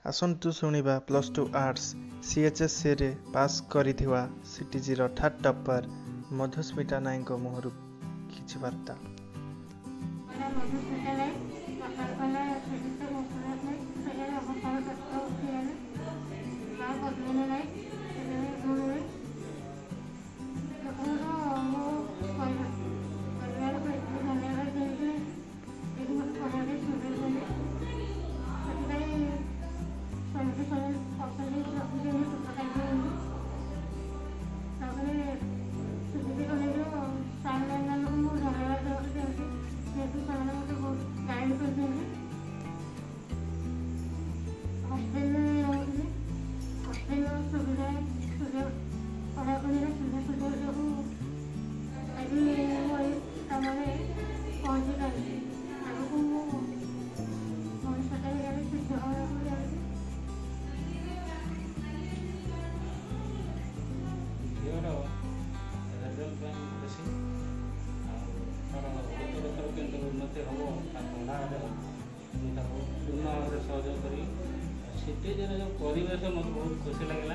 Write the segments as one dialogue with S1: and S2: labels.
S1: आसंतु शुणिबा +2 arts CHSC रे pass करिथिवा CTG रो थर्ड टॉपर मधुस्मिता नायक मुहरु किछि वार्ता।
S2: CTGian जो परिवेश मत बहुत खुशी लगला।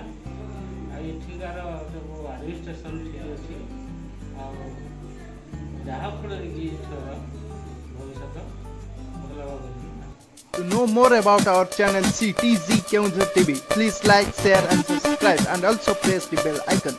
S2: एठिकार जो एडमिनिस्ट्रेशन ठीक अच्छी जहाँ फल भविष्य भल।
S1: To know more about our channel CTG Keonjhar TV, please like, share and subscribe and also press the bell icon.